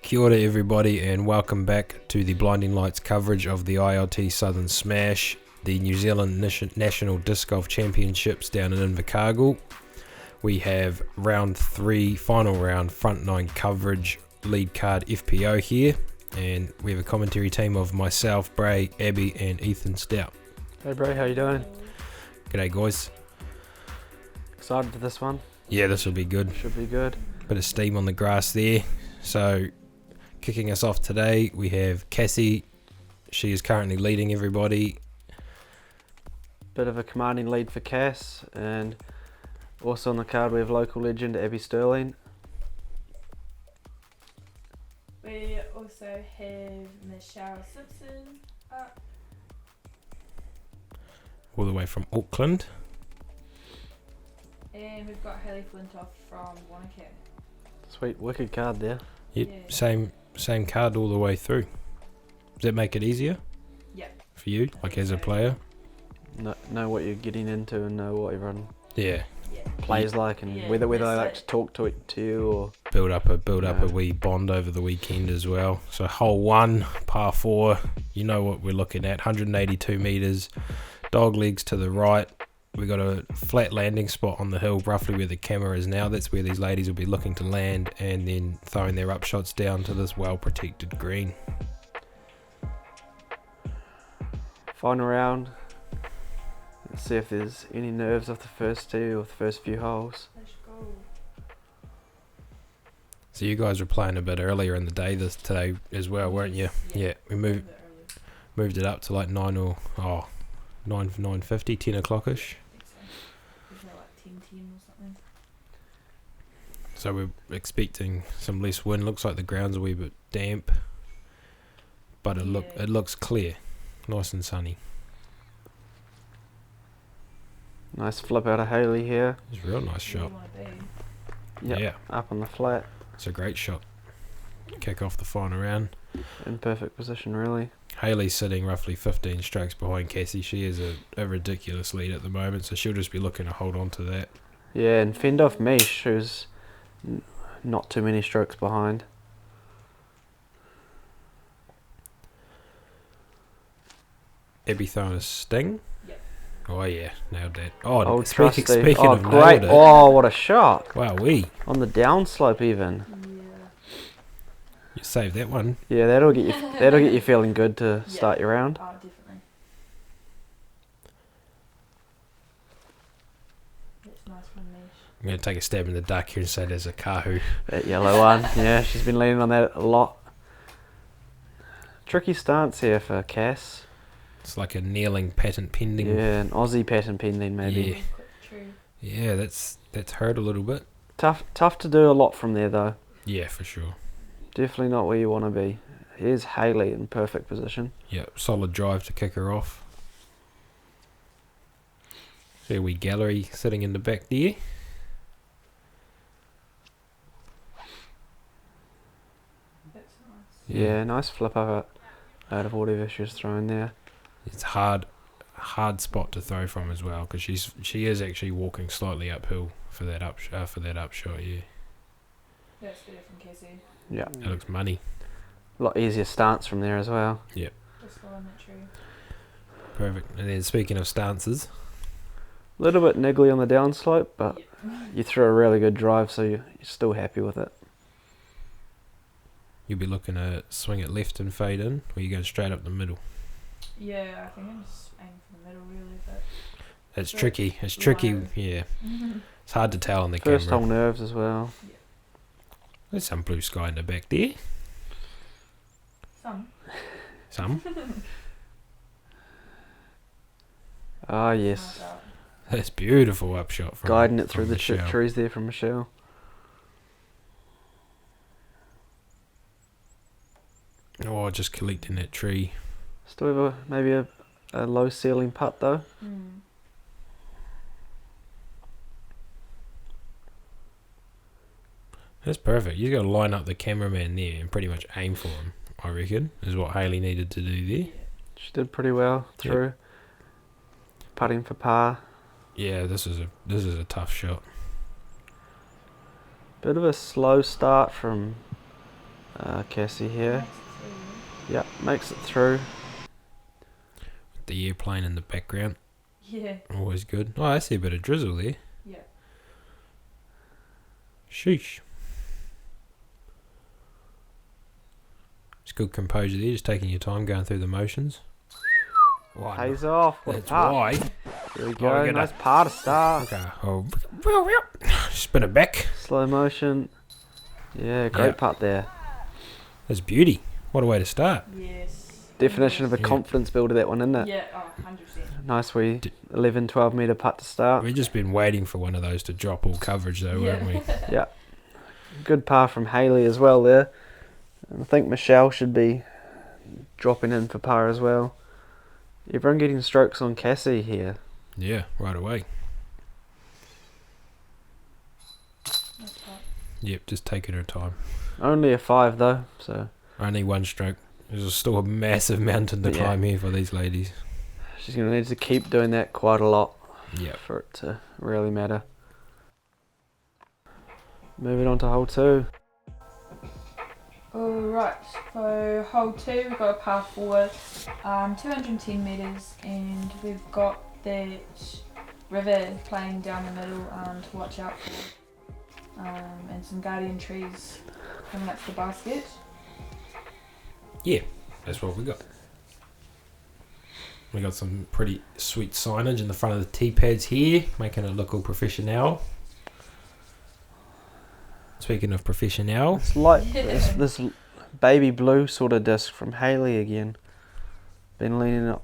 Kia ora everybody and welcome back to the Blinding Lights coverage of the ILT Southern Smash, the New Zealand National Disc Golf Championships down in Invercargill. We have round 3, final round, front 9 coverage, lead card FPO here, and we have a commentary team of myself, Bray, Abby and Ethan Stout. Hey Bray, how you doing? G'day guys. Excited for this one? Yeah, this will be good. Should be good. Bit of steam on the grass there. So, kicking us off today, we have Cassie. She is currently leading everybody. Bit of a commanding lead for Cass, and also on the card we have local legend Abby Stirling. We also have Michelle Simpson up. All the way from Auckland. And we've got Haley Flintoft from Wanaka. Sweet, wicked card there. Yep, Yeah. same card all the way through. Does that make it easier Yep. for you, like as a player? Know what you're getting into and know what everyone Yeah, Yeah. plays like, and Yeah, whether they that's like it. to talk to you or build up a Yeah. wee bond over the weekend as well. So hole 1, par 4, you know what we're looking at, 182 metres, dog legs to the right. We got a flat landing spot on the hill, roughly where the camera is now. That's where these ladies will be looking to land and then throwing their upshots down to this well-protected green. final round. Let's see if there's any nerves off the first tee or the first few holes. Let's go. So you guys were playing a bit earlier in the day today as well, weren't you? Yeah, we A moved bit earlier. it up to like 9:50, 10 o'clock-ish. I think so. Isn't it like 10 or something? So we're expecting some less wind. Looks like the ground's a wee bit damp, but it Yeah. looks clear, nice and sunny. Nice flip out of Haley here. It's a real nice Where shot. you want to be. Yep, Yeah, up on the flat. it's a great shot. Kick off the final round. In perfect position really. Haley's sitting roughly 15 strokes behind Cassie. She is a ridiculous lead at the moment, so she'll just be looking to hold on to that. Yeah, and fend off Mish, who's not too many strokes behind. Abby throwing a sting. Yep. Oh yeah, nailed that. Oh, Old speaking trusty. of Great. nailed it. Oh, what a shot. Wow, On the downslope even. you saved that one. Yeah, that'll get you feeling good to Yeah. start your round. Oh, definitely. That's nice from Mish. I'm going to take a stab in the dark here and say there's a Kahu. That yellow one. Yeah, she's been leaning on that a lot. Tricky stance here for Cass. It's like a kneeling patent pending. Yeah, an Aussie pattern pending maybe. Yeah. Quick, true. Yeah, that's hurt a little bit. Tough to do a lot from there though. Yeah, for sure. Definitely not where you want to be. Here's Haley in perfect position. Yeah, solid drive to kick her off. There we gallery sitting in the back there. That's nice. Yeah, nice flip out of whatever she was throwing there. It's hard spot to throw from as well because she is actually walking slightly uphill for that upshot. Yeah, That's better from Cassie. Yeah, it looks money. a lot easier stance from there as well. Just following that tree. Perfect. And then speaking of stances, A little bit niggly on the downslope, but Yep. you threw a really good drive, so you're still happy with it. you'll be looking to swing it left and fade in, or you going straight up the middle. Yeah, I think I'm just aiming for the middle really, but It's But tricky. It's tricky. line. Yeah, it's hard to tell on the First camera. hole nerves as well. There's some blue sky in the back there. some. Some. Ah yes, Nice out. That's beautiful upshot from guiding it through from the Michelle. trees there from Michelle. Oh, just collecting that tree. Still have maybe a low ceiling putt though. Mm. That's perfect. You got to line up the cameraman there and pretty much aim for him. I reckon is what Haley needed to do there. She did pretty well through. Putting for par. Yeah, this is a tough shot. Bit of a slow start from Cassie here. Makes it Yep, makes it through. The airplane in the background. through. Yeah. Always good. Oh, I see a bit of drizzle there. Yeah. Sheesh. It's good composure there, just taking your time going through the motions. Why Pays off. What a That's part. why. There we Oh, go. we get Nice part to start. Okay. Oh, spin it back. Slow motion. Yeah, great Yeah. part there. That's beauty. What a way to start. Yes. Definition of a Yeah. confidence builder, that one, isn't it? Yeah. Oh, 100%. Nice wee 11, 12 metre putt to start. We've just been waiting for one of those to drop all coverage though, weren't we? Yeah. Good par from Hayley as well there. And I think Michelle should be dropping in for par as well. Everyone getting strokes on Cassie here. Yeah, right away. Nice part. Yep, just taking her time. Only a 5 though, so Only one stroke. There's still a massive mountain to Yeah. climb here for these ladies. she's going to need to keep doing that quite a lot Yep. for it to really matter. Moving on to hole 2. Alright, so hole 2, we've got a par 4, 210 metres, and we've got that river playing down the middle to watch out for, and some guardian trees coming up to the basket. Yeah, that's what we got. We got some pretty sweet signage in the front of the tee pads here, making it look all professional. Speaking of professional, It's like Yeah. this baby blue sort of disc from Hayley again. Been leaning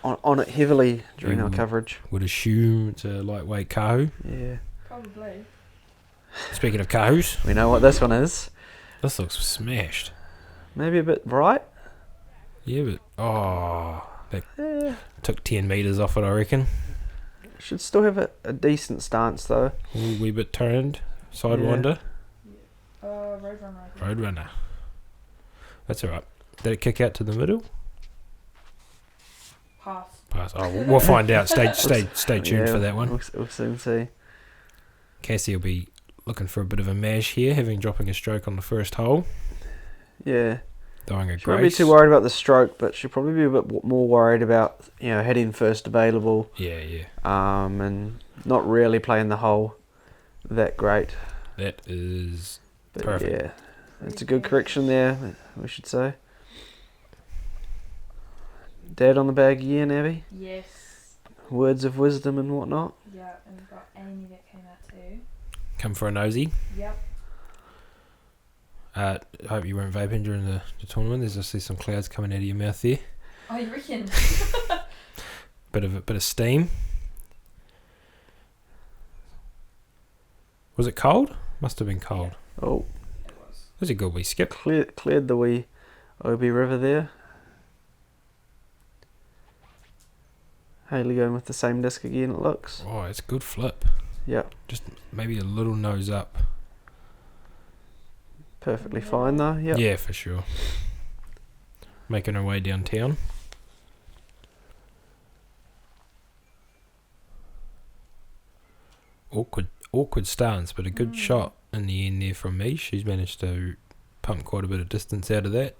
on it heavily during our You- coverage. would assume it's a lightweight Kahu. Yeah. Probably. Speaking of Kahus, We know what this one is. this looks smashed. Maybe a bit bright. Yeah, but that Yeah. took 10 metres off it, I reckon. Should still have a decent stance though. A wee bit turned, Yeah. sidewinder. Roadrunner. I think. Roadrunner. That's alright. Did it kick out to the middle? Pass. Pass. Oh, we'll find out. Stay tuned for that one. We'll soon see. Cassie will be looking for a bit of a mash here, having dropping a stroke on the first hole. Yeah. Throwing a She won't be grace. too worried about the stroke, but she'll probably be a bit more worried about, hitting first available, Yeah. and not really playing the hole that great. That is But perfect. yeah, it's a good correction there, we should say. Dad on the bag again, Abby. Yes. Words of wisdom and whatnot. Yeah, and we've got Amy that came out too. come for a nosy. Yep. I hope you weren't vaping during the tournament. There's just some clouds coming out of your mouth there. Oh, you reckon? Bit of steam. Was it cold? Must have been cold. Oh, It was. Was a good wee skip. cleared the wee Obi River there. Hayley going with the same disc again, it looks. Oh, it's a good flip. Yep, Just maybe a little nose up. perfectly fine though. Yep. Yeah, for sure. Making her way downtown. Awkward stance, but a good shot in the end there from me. She's managed to pump quite a bit of distance out of that.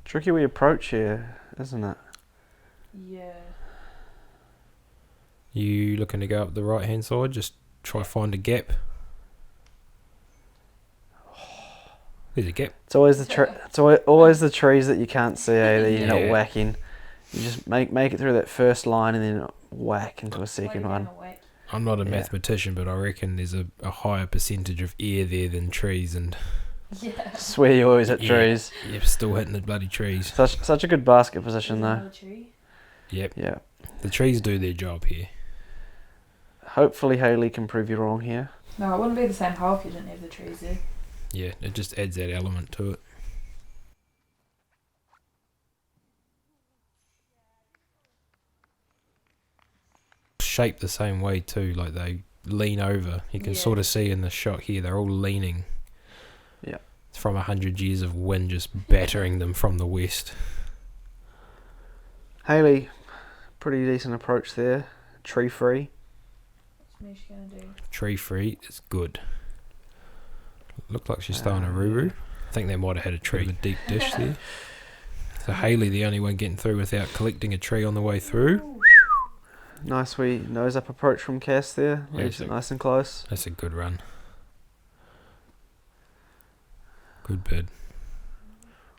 Tricky wee approach here, isn't it? Yeah. You looking to go up the right hand side? Just try find a gap. There's a gap. It's always always the trees that you can't see, that you end Yeah. up whacking. You just make it through that first line and then whack into a second one. I'm not a Yeah. mathematician, but I reckon there's a higher percentage of air there than trees, and Yeah. Swear you always hit Yeah. trees. you're still hitting the bloody trees. Such a good basket position though. Another tree. Yep, Yeah. the trees do their job here. Hopefully Hayley can prove you wrong here. No, it wouldn't be the same hole if you didn't have the trees there. Yeah, it just adds that element to it. Shaped the same way too, like they lean over. You can Yeah. sort of see in the shot here, they're all leaning. Yeah. It's from 100 years of wind just battering them from the west. Hayley, pretty decent approach there. tree free. What's Mish gonna do? Tree free is good. Looked like she's throwing a roo-roo. I think they might have had a tree with a deep dish there. So Hayley, the only one getting through without collecting a tree on the way through. Nice wee nose up approach from Cass there. Yeah, Leaves it nice and close. That's a good run. Good bid.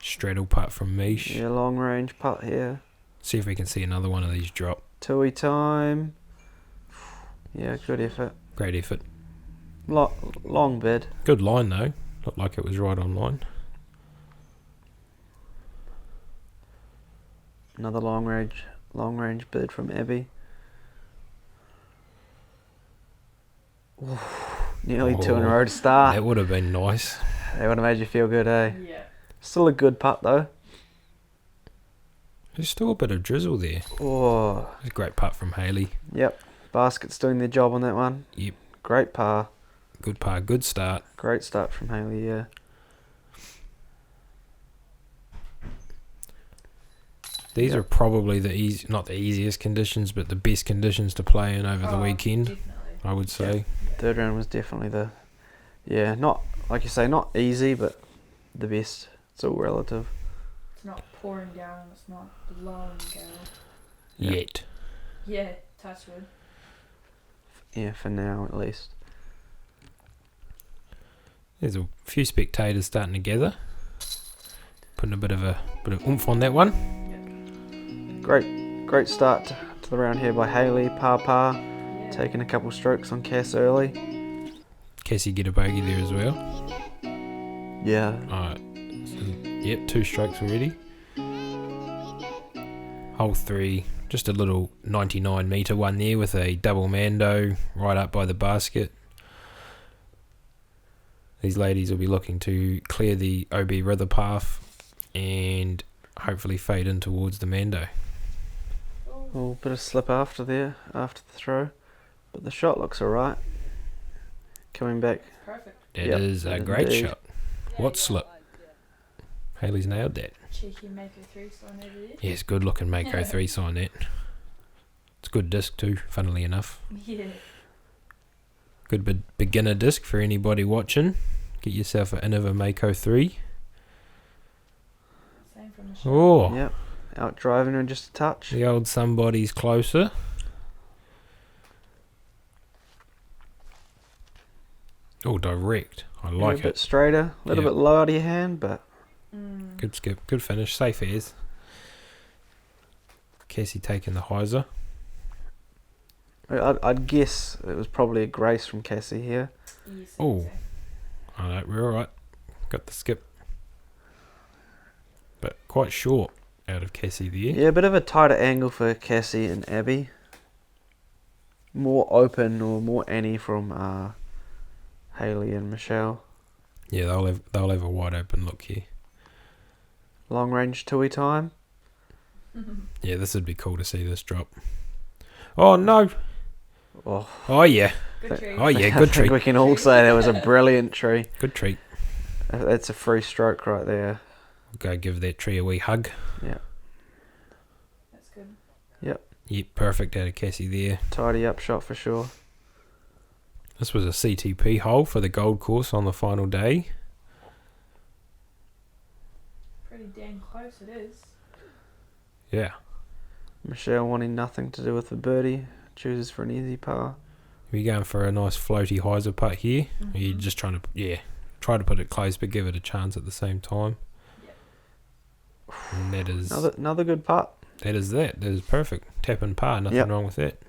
Straddle putt from Mish. Yeah, long range putt here. See if we can see another one of these drop. Tui time. Yeah, good effort. Great effort. Long bid. Good line though. Looked like it was right on line. Another long range bid from Abby. Ooh, nearly two in a row to start. That would have been nice. That would have made you feel good, eh? Yeah. Still a good putt though. There's still a bit of drizzle there. Oh, It's a great putt from Hayley. yep. Basket's doing their job on that one. Yep. Great par. Good par, good start. Great start from Hayley, yeah. These are probably not the easiest conditions, but the best conditions to play in over the weekend, Definitely. I would say. Third round was definitely not, like you say, not easy, but the best. It's all relative. It's not pouring down and it's not blowing down. Yeah. Yet. Yeah, touch wood. Yeah, for now at least. There's a few spectators starting to gather. Putting a bit of oomph on that one. Great start to the round here by Hayley. Par. Yeah. Taking a couple strokes on Cass early. Cassie get a bogey there as well. Yeah. Alright. So, yep, 2 strokes already. Hole 3, just a little 99 metre one there with a double mando right up by the basket. These ladies will be looking to clear the OB river path and hopefully fade in towards the mando. Oh, bit of slip after the throw, but the shot looks alright. Coming back. Perfect. It Yep, is a great indeed. shot. What slip? Hayley's nailed that. Cheeky Mako 3 sign over there. Yes, good looking Mako 3 sign that. It's a good disc too, funnily enough. Yeah. Good beginner disc for anybody watching. Get yourself an Innova Mako 3. Same from the shot. Oh, Yep. Out driving her just a touch. the old somebody's closer. Oh, direct. I Yeah, like a bit it. straighter, a little Yep. bit low out of your hand, but Good skip, good finish, safe as. Cassie taking the hyzer. I'd guess it was probably a grace from Cassie here. Yes, Oh. so. Alright, we're alright. Got the skip. But quite short out of Cassie there. Yeah, a bit of a tighter angle for Cassie and Abby. More open or more Annie from Hayley and Michelle. Yeah, they'll have a wide open look here. Long range Tui time. Yeah, this would be cool to see this drop. Oh no! Oh, Oh yeah! Good tree. Oh yeah! I Good think treat. we can all say that was a brilliant tree. Good treat. That's a free stroke right there. Go give that tree a wee hug. Yeah, That's good. Yep, perfect out of Cassie there. tidy up shot for sure. This was a CTP hole for the Gold Course on the final day. Pretty dang close it is. Yeah. Michelle wanting nothing to do with the birdie, chooses for an easy par. Are you going for a nice floaty hyzer putt here? Or are you just trying to, try to put it close but give it a chance at the same time? Yep. And that is Another good putt. that is perfect. Tap and par, nothing Yep. wrong with that.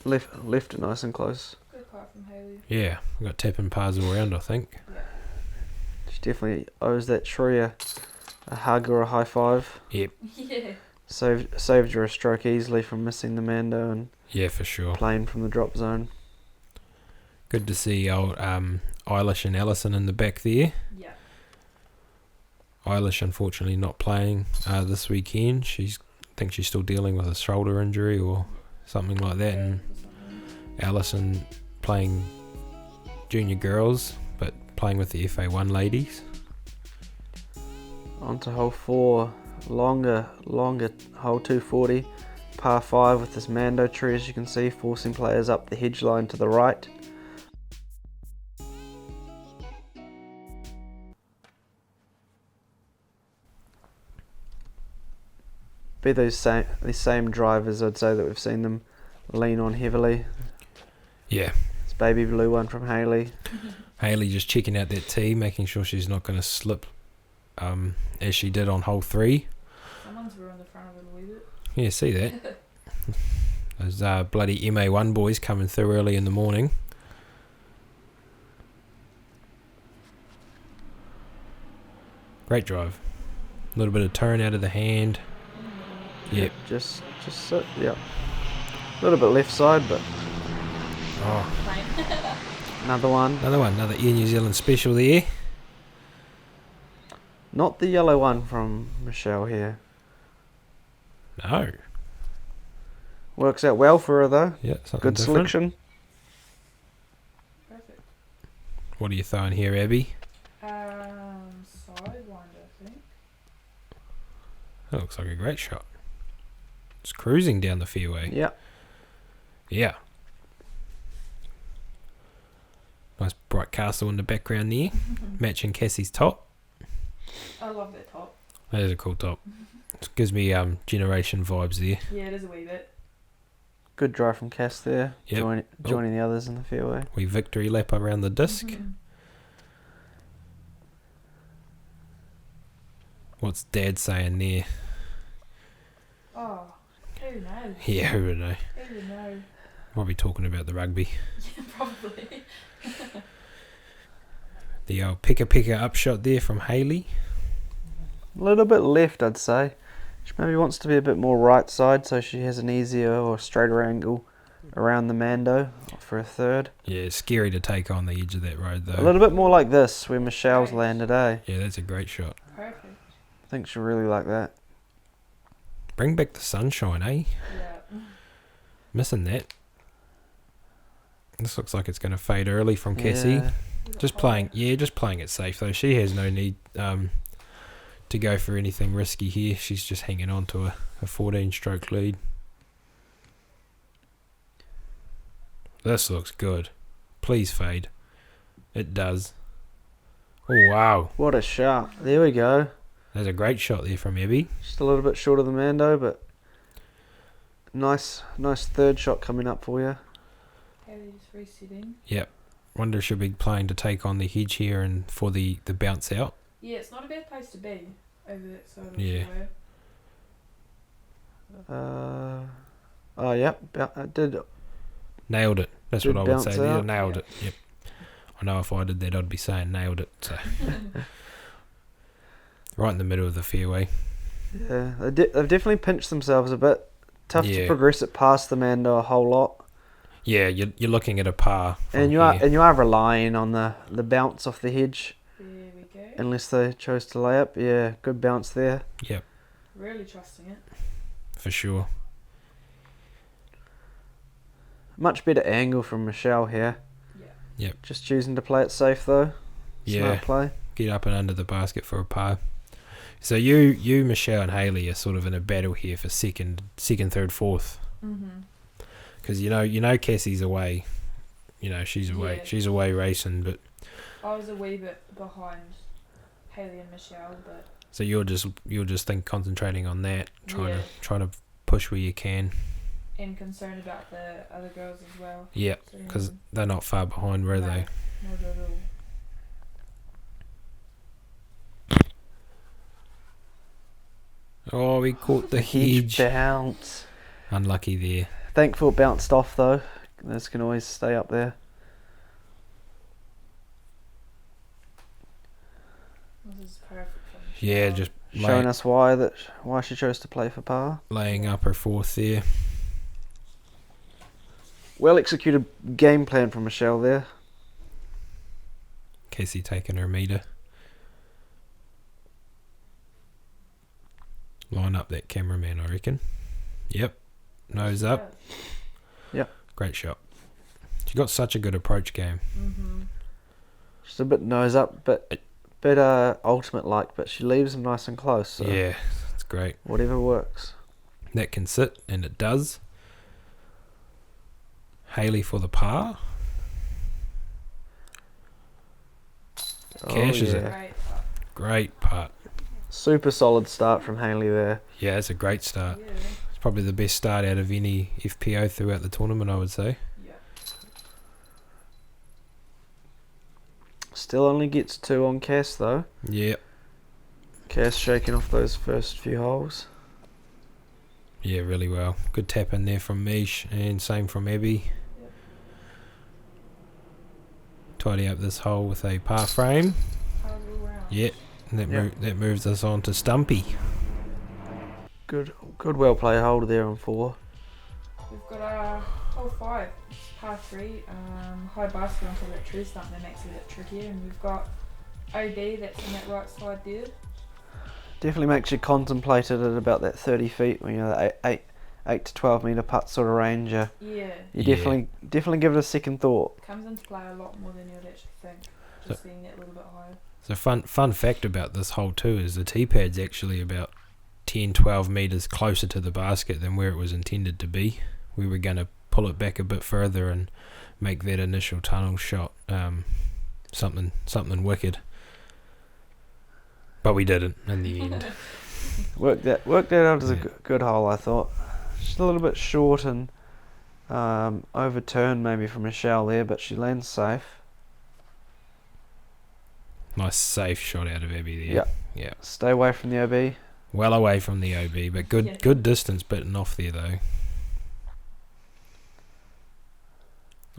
Left it nice and close. Good part from Hayley. Yeah, we've got tap and pars all around, I think. Yeah. She definitely owes that tree a hug or a high five. Yep. Yeah. Saved her a stroke easily from missing the mando and Yeah, for sure. playing from the drop zone. Good to see old Eilish and Allison in the back there. Yeah. Eilish unfortunately not playing this weekend. I think she's still dealing with a shoulder injury or something like that, and Allison playing junior girls but playing with the FA1 ladies. On to hole 4, longer hole 240. par 5 with this Mando tree, as you can see, forcing players up the hedge line to the right. Be these same drivers, I'd say, that we've seen them lean on heavily. Yeah. It's baby blue one from Hayley. Hayley just checking out that tee, making sure she's not going to slip as she did on hole 3. Someone's ruined the front of it a wee bit. Yeah, see that? Those bloody MA1 boys coming through early in the morning. Great drive. A little bit of turn out of the hand. Yep. Just sit, yep. A little bit left side, but Oh, another one. another Air New Zealand special there. Not the yellow one from Michelle here. No. Works out well for her though. Yeah, something Good different. selection. Perfect. What are you throwing here, Abby? Sidewinder, I think. That looks like a great shot. It's cruising down the fairway. Yep. Yeah. Nice bright castle in the background there, matching Cassie's top. I love that top. That is a cool top. It gives me generation vibes there. Yeah, it is a wee bit. Good drive from Cass there. Yep. Joining the others in the fairway. We victory lap around the disc. Mhm. What's Dad saying there? Oh, who knows? Yeah, who would know? Who would know? Probably talking about the rugby. Yeah, probably. The old picker upshot there from Hayley. A little bit left, I'd say. She maybe wants to be a bit more right side, so she has an easier or straighter angle around the Mando for a third. Yeah, it's scary to take on the edge of that road though. A little bit more like this, where Michelle's Right. landed, eh? Yeah, that's a great shot. Perfect. I think she'll really like that. Bring back the sunshine, eh? Yeah. Missing that. This looks like it's going to fade early from Cassie. Yeah. Just playing it safe though. She has no need to go for anything risky here. She's just hanging on to a 14-stroke lead. This looks good. Please fade. It does. Oh wow, What a shot. There we go. there's a great shot there from Abby. Just a little bit short of the Mando, but nice third shot coming up for you. Haley just resetting. Yep. Wonder if she'll be playing to take on the hedge here and for the bounce out. Yeah, it's not a bad place to be over that side of Yeah. the fairway. Oh, yep. I did. Nailed it. That's Did what I would say. bounce There. out. Nailed it. Yep. I know if I did that, I'd be saying nailed it. So. Right in the middle of the fairway. Yeah, they've definitely pinched themselves a bit. Tough to Yeah. progress it past the Mando a whole lot. Yeah, you're looking at a par. From And you here. are relying on the bounce off the hedge, There we go. unless they chose to lay up. Yeah, good bounce there. Yep, Really trusting it. for sure. Much better angle from Michelle here. Yeah. Just choosing to play it safe though. Yeah, Smart play. get up and under the basket for a par. So you, Michelle and Hayley are sort of in a battle here for second, third, fourth. Mhm. Because you know Cassie's away. She's away. Yeah. She's away racing, but I was a wee bit behind Haley and Michelle, but so you're just concentrating on that, trying Yeah. to push where you can. and concerned about the other girls as well. Yeah, So, because they're not far behind, were no, they? not at all. Oh, we caught the hedge. bounce. Unlucky there. Thankful it bounced off though. This can always stay up there. This is perfect for Michelle. Yeah, just Showing us why she chose to play for par. laying up her fourth there. Well executed game plan from Michelle there. Casey taking her meter. Line up that cameraman, I reckon. Yep. Nose up. Great shot. She got such a good approach game. Mhm. Just a bit nose up, bit ultimate like, but she leaves them nice and close. So Yeah, it's great. whatever works. that can sit, and it does. Haley for the par. Cashes it. Great. Great putt. Super solid start from Haley there. Yeah, it's a great start. Yeah. It's probably the best start out of any FPO throughout the tournament, I would say. Yeah. Still only gets 2 on Cass though. Yeah. Cass shaking off those first few holes. Yeah, really well. Good tap in there from Mish, and same from Abby. Yep. Tidy up this hole with a par frame. Hard all round. Yeah, that moves us on to Stumpy. Good well played hole there on 4. We've got a hole 5, par 3, high basket onto that tree stump that makes it a bit trickier, and we've got OB that's in that right side there. Definitely makes you contemplate it at about that 30 feet, when the 8 to 12 metre putt sort of range. You Yeah. definitely give it a second thought. Comes into play a lot more than you'd actually think, just being that little bit higher. So fun fact about this hole too is the tee pad's actually about 10-12 metres closer to the basket than where it was intended to be. We were going to pull it back a bit further and make that initial tunnel shot something wicked. But we didn't in the end. Worked that out as a good hole, I thought. Just a little bit short and overturned maybe from Michelle there, but she lands safe. Nice safe shot out of Abby there. Yep. Yeah. Stay away from the OB. Well away from the OB, but good distance bitten off there though.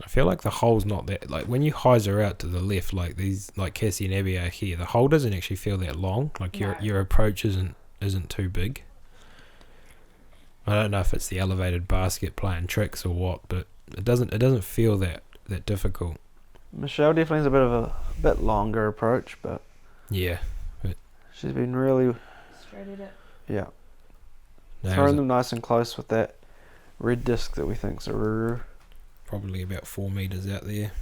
I feel like the hole's not that, like when you hyzer out to the left, like these, like Cassie and Abby are here, the hole doesn't actually feel that long. Like No. your approach isn't too big. I don't know if it's the elevated basket playing tricks or what, but it doesn't feel that difficult. Michelle definitely has a bit longer approach, but Yeah. she's been really Straight at it. throwing them nice and close with that red disc that we think's a Ruru. Probably about 4 metres out there.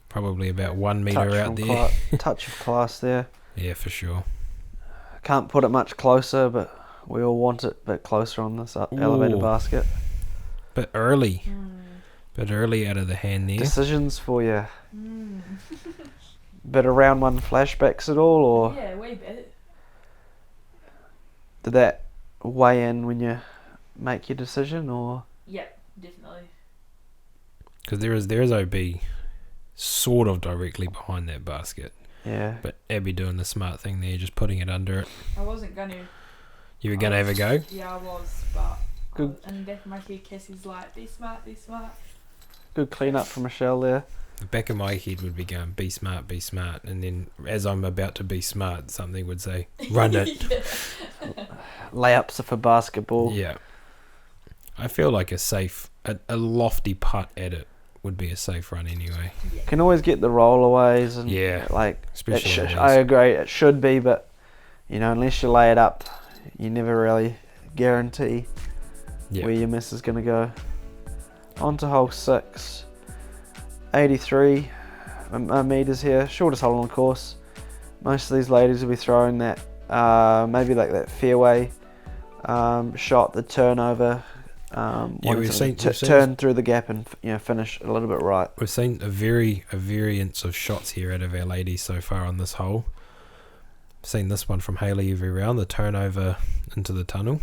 Probably about 1 metre out there. Touch of class there. Yeah, for sure. Can't put it much closer, but we all want it a bit closer on this elevated Ooh. basket. Bit early. Mm. Bit early out of the hand there. Decisions for you. Mm. Bit of round 1 flashbacks at all, or Yeah, way bit. did that weigh in when you make your decision, or? Yeah, definitely. Because there is OB sort of directly behind that basket. Yeah. But Abby doing the smart thing there, just putting it under it. I wasn't gonna. You were going to have a go? Yeah, I was, but Good. in the back of my head, Cassie's like, be smart, be smart. Good clean up from Michelle there. The back of my head would be going, be smart, be smart. And then as I'm about to be smart, something would say, run it. Layups are for basketball. Yeah. I feel like a lofty putt at it would be a safe run anyway. Yeah. Can always get the rollaways and Yeah, like especially on I these. agree, it should be, but unless you lay it up, you never really guarantee Yeah. where your miss is going to go. On to hole 6. 83 meters here, shortest hole on the course. Most of these ladies will be throwing that maybe like that fairway shot, the turnover. we've seen turn through the gap and finish a little bit right. We've seen a variance of shots here out of our ladies so far on this hole. Seen this one from Haley every round, the turnover into the tunnel.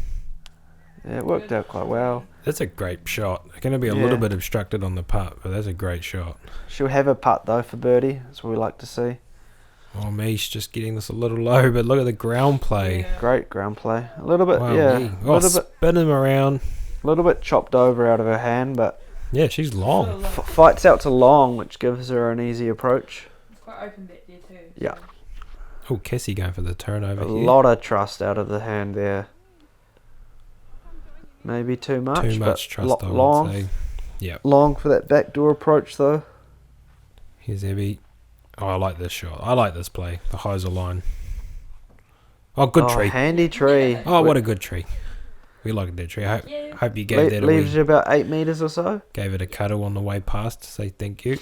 Yeah, it worked out quite well. That's a great shot. It's going to be a Yeah. little bit obstructed on the putt, but that's a great shot. She'll have a putt though for birdie. That's what we like to see. Oh, Mish just getting this a little low, but look at the ground play. Yeah. Great ground play. A little bit, Wow, yeah, me. a little bit, spin him around. chopped over out of her hand, but Yeah, she's long. fights out to long, which gives her an easy approach. It's quite open back there too. Yeah. So. Oh, Cassie going for the turnover A here. lot of trust out of the hand there. Maybe too much. Too but much trust, I would long, say. Yeah. long for that backdoor approach though. Here's Abby. Oh, I like this shot. I like this play. The hyzer line. Oh, good tree. Handy tree. Yeah. Oh, what a good tree. We like that tree. I Yeah. hope you gave that a Leaves wee, you about 8 meters or so. gave it a cuddle on the way past to say thank you.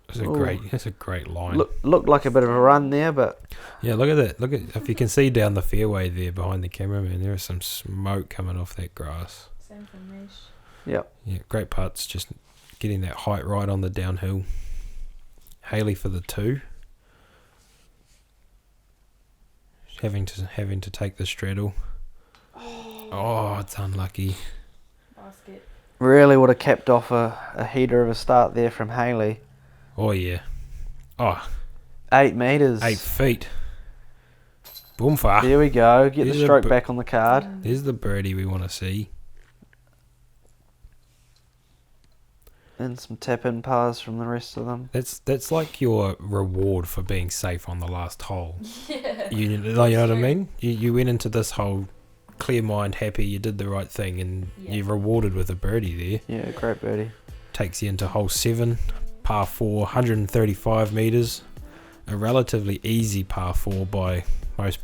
That's a great line. Looked like a bit of a run there, but Yeah, look at that. Look at if you can see down the fairway there behind the cameraman. There is some smoke coming off that grass. Same for Mish. yep. Yeah, great putts. Just getting that height right on the downhill. Haley for the 2. Having to take the straddle. Oh, it's unlucky. Basket. Really would have kept off a heater of a start there from Haley. Oh yeah. Oh, 8 metres. 8 feet. Boom far. There we go. Get There's the a stroke back on the card. There's the birdie we want to see. And some tap-in pars from the rest of them. That's like your reward for being safe on the last hole. Yeah. You know what I mean? You went into this hole clear mind, happy, you did the right thing, and you're rewarded with a birdie there. Yeah, great birdie. Takes you into hole 7, par 4, 135 metres. A relatively easy par 4 by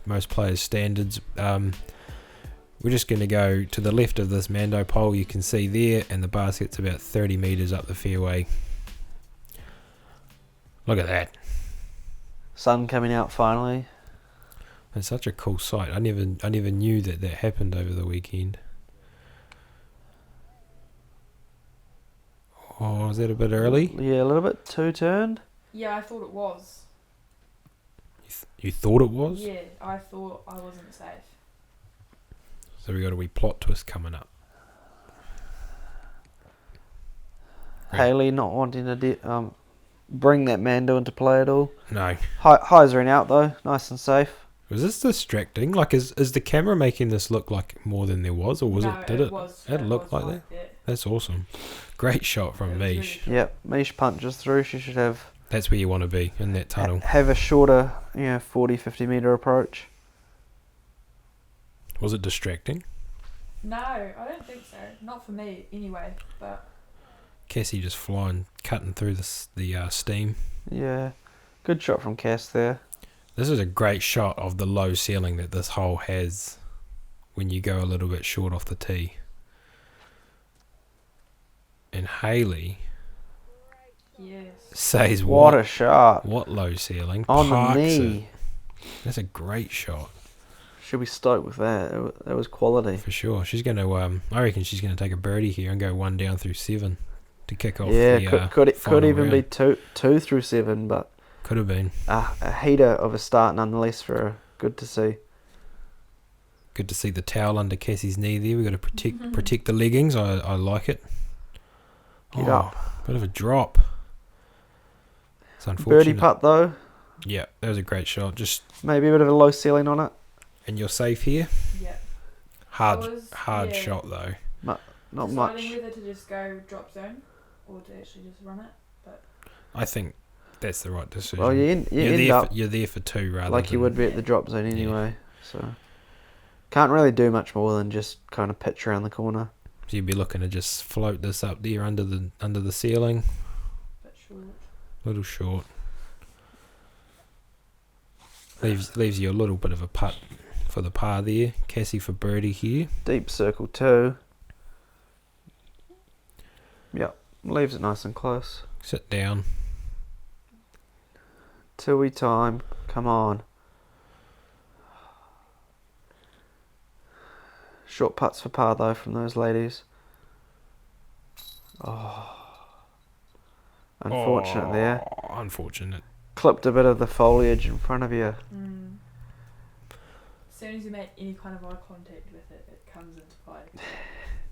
most players' standards. We're just going to go to the left of this Mando pole, you can see there, and the basket's about 30 metres up the fairway. Look at that. Sun coming out finally. It's such a cool sight. I never knew that happened over the weekend. Oh, is that a bit early? Yeah, a little bit too turned. Yeah, I thought it was. You thought it was? Yeah, I thought I wasn't safe. So we got a wee plot twist coming up. Great. Haley not wanting to bring that Mando into play at all. No. Highs are in out though, nice and safe. Was this distracting? Like, is the camera making this look like more than there was, or was No, it? Did it? Was, It looked like that. That's awesome. Great shot from Mish. Really Yep, Mish punches through. She should have That's where you want to be, in that tunnel. have a shorter, 40, 50 metre approach. Was it distracting? No, I don't think so. Not for me, anyway. But Cassie just cutting through the steam. Yeah, good shot from Cass there. This is a great shot of the low ceiling that this hole has when you go a little bit short off the tee. And Haley yes, says, What a shot. What low ceiling? On the Parks knee. it. That's a great shot. Should be stoked with that. That was quality. For sure. She's going to, I reckon she's going to take a birdie here and go 1 down through 7 to kick off Yeah, the could final even be round. two through 7, but Could have been. a heater of a start nonetheless for her. Good to see. Good to see the towel under Cassie's knee there. We've got to protect the leggings. I like it. Get up. Bit of a drop. It's unfortunate. Birdie putt though. Yeah, that was a great shot. Just Maybe a bit of a low ceiling on it. and you're safe here. yeah. Hard Yeah. shot though. Not Deciding much. whether to just go drop zone or to actually just run it. I think that's the right decision. Well, you end up you're there for 2 rather like you than- would be at the drop zone anyway. So can't really do much more than just kind of pitch around the corner. So you'd be looking to just float this up there under the ceiling. Bit short. Little short. Leaves you a little bit of a putt for the par there. Cassie for birdie here. Deep circle 2. Yep, leaves it nice and close. Sit down. Till time. Come on. Short putts for par though from those ladies. Oh, unfortunate there. Unfortunate. Clipped a bit of the foliage in front of you. As soon as you make any kind of eye contact with it, it comes into play.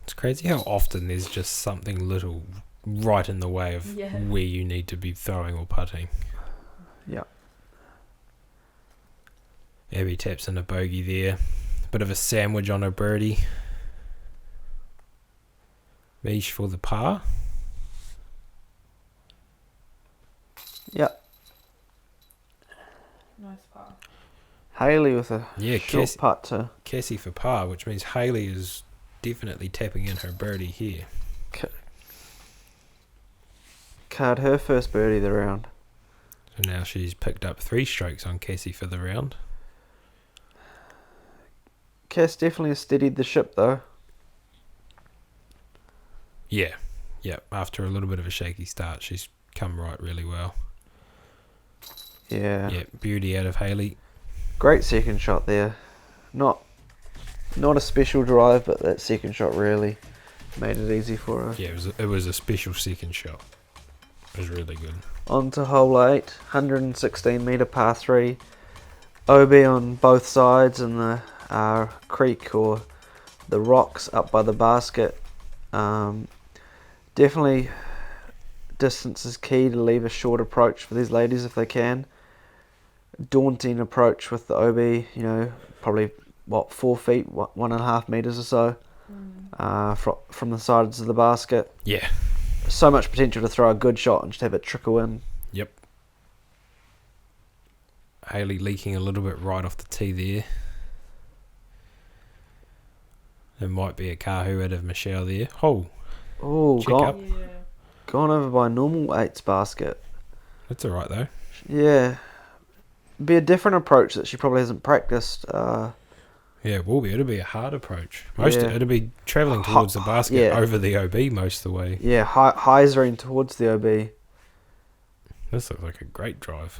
It's crazy how often there's just something little right in the way of Yeah. where you need to be throwing or putting. Yep. Abby taps in a bogey there. Bit of a sandwich on a birdie. Mish for the par. Yep. Nice par. Haley with a Yeah, short putt to Cassie for par, which means Haley is definitely tapping in her birdie here. card her first birdie of the round. So now she's picked up 3 strokes on Cassie for the round. Cass definitely has steadied the ship though. Yeah. After a little bit of a shaky start, she's come right really well. Yeah. Yeah, beauty out of Hayley. Great second shot there. Not a special drive, but that second shot really made it easy for her. Yeah, it was a special second shot. It was really good. On to hole 8, 116 metre par 3. OB on both sides, and the creek or the rocks up by the basket. Definitely distance is key to leave a short approach for these ladies if they can. Daunting approach with the OB, you know, probably 4 feet, 1.5 metres or so from the sides of the basket. Yeah. So much potential to throw a good shot and just have it trickle in. Yep. Hayley leaking a little bit right off the tee there. There might be a Kahoo out of Michelle there. Oh, check up. Gone over by normal 8's basket. That's alright though. Yeah. Be a different approach that she probably hasn't practiced. Yeah, it will be. It'll be a hard approach. It'll be travelling Hi- towards the basket yeah. over the OB most of the way. Yeah, hyzering towards the OB. This looks like a great drive.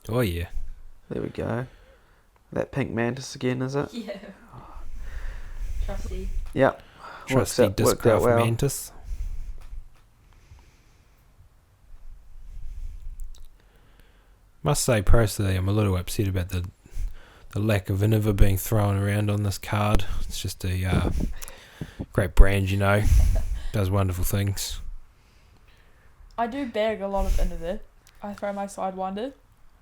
Oh yeah. There we go. That pink mantis again, is it? Yeah. Trusty. Yep. Trusty Worked out Discraft well. Mantis. Must say personally I'm a little upset about the lack of Innova being thrown around on this card. It's just a great brand, you know. Does wonderful things. I do bag a lot of Innova. I throw my Sidewinder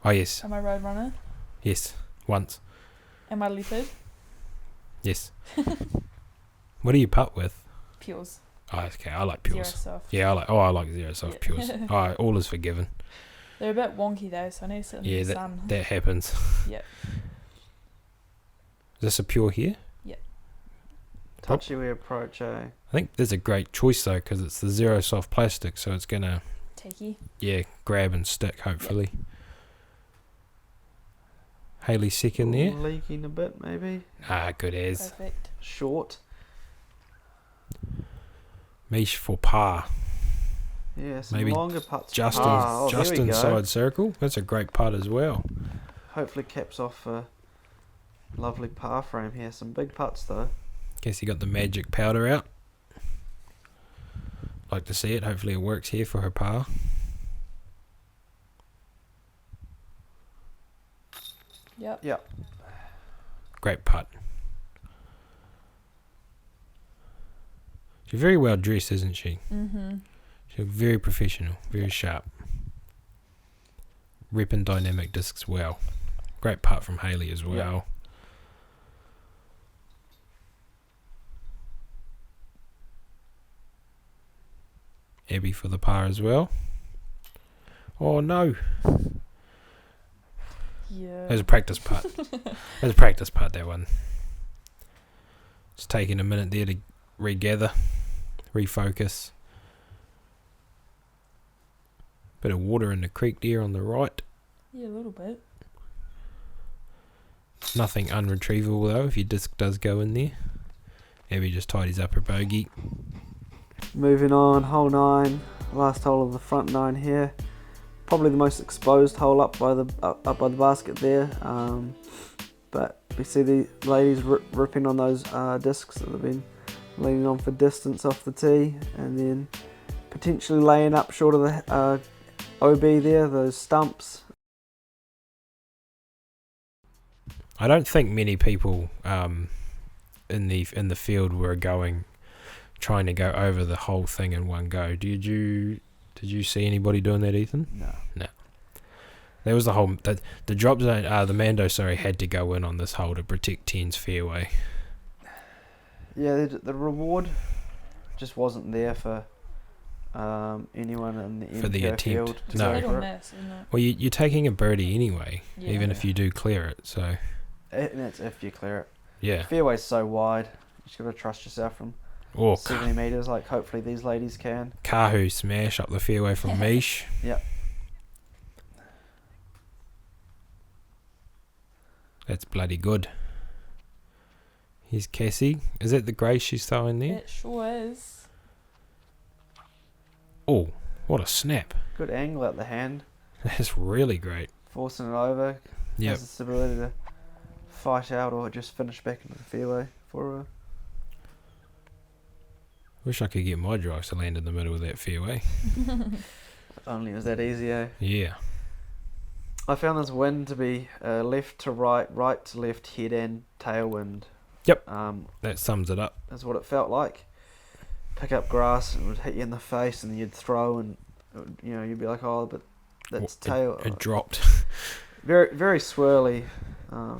Oh yes. and my Roadrunner Yes. Once. and my Leopard. Yes. What do you putt with? Pures. Oh, okay. I like Zero Pures. soft. Yeah, I like Zero Soft Yeah. Pures. All is forgiven. They're a bit wonky though, so I need to sit in Yeah, the sun. that happens. Yep. Is this a Pure here? Touchy we approach, eh? I think there's a great choice though, because it's the Zero Soft plastic, so it's gonna grab and stick hopefully. Hayley second there. Leaking a bit, maybe. Good as. Perfect. Short. Mish for par. Yeah, some Maybe longer putts. Just there we go. inside circle. That's a great putt as well. Hopefully caps off a lovely par frame here. Some big putts though. Guess he got the magic powder out. Like to see it. Hopefully it works here for her par. Yep. Great putt. She's very well dressed, isn't she? Mm-hmm. She's very professional, very sharp. Ripping dynamic discs well. Great putt from Hayley as well. Abby for the par as well. Oh no. Yeah. There's a practice putt. There's a practice putt, that one. It's taking a minute there to regather, refocus. Bit of water in the creek there on the right. Yeah, a little bit. Nothing unretrievable though if your disc does go in there. Abby just tidies up her bogey. Moving on, hole 9, last hole of the front 9 here. Probably the most exposed hole up by the basket there. But we see the ladies ripping on those discs that they've been leaning on for distance off the tee, and then potentially laying up short of the OB there, those stumps. I don't think many people in the field were trying to go over the whole thing in one go. Did you see anybody doing that, Ethan? No. There was the drop zone. The Mando, had to go in on this hole to protect 10's fairway. Yeah, the reward just wasn't there for anyone in the For the Invercargill attempt. field to No. go It's a for little it. mess, isn't it? Well, you're taking a birdie anyway, Yeah. even if you do clear it. So And that's if you clear it. yeah. The fairway's so wide, you just gotta trust yourself from Or 70 metres, like hopefully these ladies can. Kahoo smash up the fairway from Mish. Yep. That's bloody good. Here's Cassie. Is that the grey she's throwing there? It sure is. Oh, What a snap. Good angle at the hand, That's really great. forcing it over. Yep. Has this ability to fight out or just finish back into the fairway for her. Wish I could get my drives to land in the middle of that fairway. If only it was that easy, eh? Yeah. I found this wind to be left to right, right to left, head and tailwind. Yep. Um, That sums it up. That's what it felt like. Pick up grass and it would hit you in the face, and then you'd throw, and it would, you'd be like, oh, but that's tail. It dropped. Very, very swirly. At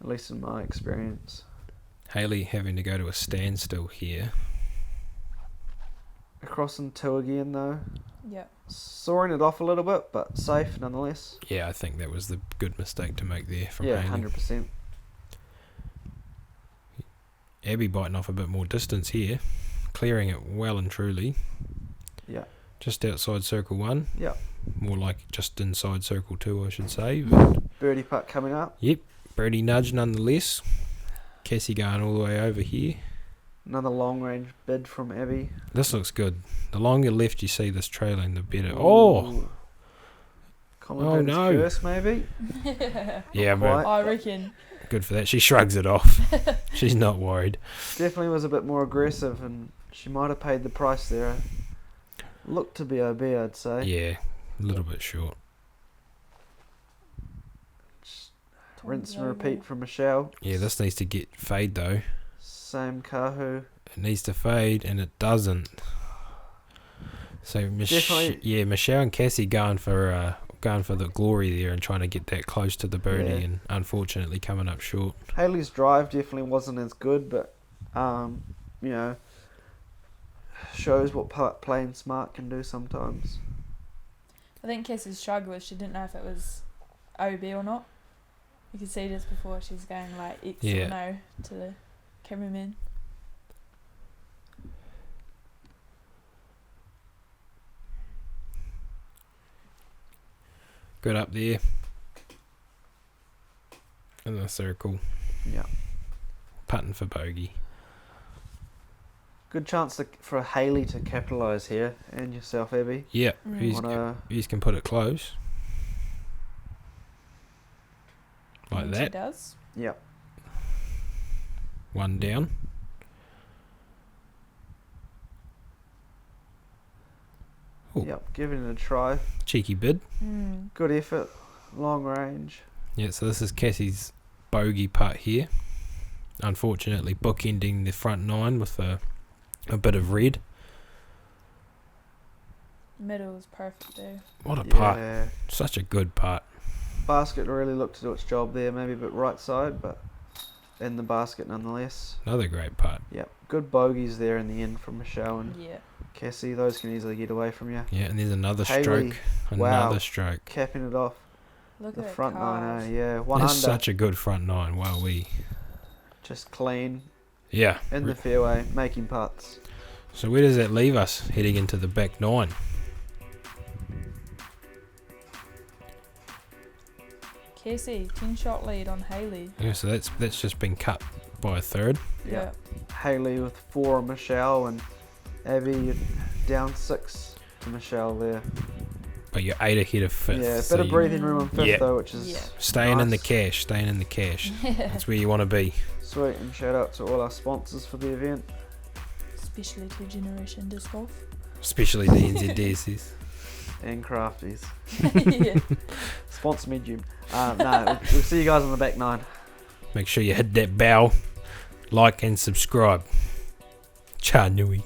least in my experience. Haley having to go to a standstill here. Across in two again though. Yep. Soaring it off a little bit, but safe nonetheless. Yeah, I think that was the good mistake to make there from Yeah, Haley. 100%. Abby biting off a bit more distance here. Clearing it well and truly. Yeah. Just outside circle 1. Yeah. More like just inside circle 2, I should say. But Birdie putt coming up. yep, birdie nudge nonetheless. Cassie going all the way over here. Another long range bid from Abby. This looks good. The longer left you see this trailing, the better. Oh! Commentator's no. curse, maybe? Yeah, Quite. but I reckon. good for that. She shrugs it off. She's not worried. Definitely was a bit more aggressive, and she might have paid the price there. Looked to be OB, I'd say. Yeah, a little bit short. Rinse and repeat from Michelle. Yeah, this needs to get fade though. Same Kahu. It needs to fade, and it doesn't. So, Definitely. Michelle and Cassie going for the glory there and trying to get that close to the birdie, Yeah. and unfortunately coming up short. Haley's drive definitely wasn't as good, but shows what playing smart can do sometimes. I think Cassie's struggle was she didn't know if it was OB or not. You could see this before she's going like X Yeah. or no to the cameraman. Good up there. In the circle. Yeah. Putting for bogey. Good chance for Haley to capitalise here, and yourself, Abby. Yeah, Mm. He's can put it close. Like And she that. does. Yep. One down. Ooh. Yep. Giving it a try. Cheeky bid. Mm. Good effort. Long range. Yeah, so this is Cassie's bogey putt here. Unfortunately, bookending the front 9 with a bit of red. Middle was perfect too. What a putt. Yeah. Such a good putt. Basket really looked to do its job there, maybe a bit right side, but in the basket nonetheless. Another great putt. Yep. Good bogeys there in the end from Michelle and Yeah. Cassie. Those can easily get away from you. Yeah, and there's another Haley, stroke. wow. Another stroke. Capping it off. Look The at front that nine, card. yeah. One That's under. such a good front 9. Wow, Just clean. Yeah. In the fairway, making putts. So where does that leave us heading into the back 9? Cassie, 10-shot lead on Haley. Yeah, so that's just been cut by a third. Yeah. Haley with 4 on Michelle, and Abby down 6 to Michelle there. But you're 8 ahead of 5th. Yeah, a so bit of you- breathing room on 5th Yeah. though, which is Yeah. Staying in the nice. cash. Staying in the cash. That's where you want to be. Sweet, and shout out to all our sponsors for the event. Especially to Generation Disc Golf. Especially the NZDSs. And Crafties. Yeah. Sponsor me, Jim. No, we'll see you guys on the back 9. Make sure you hit that bell, like and subscribe. Cha nui.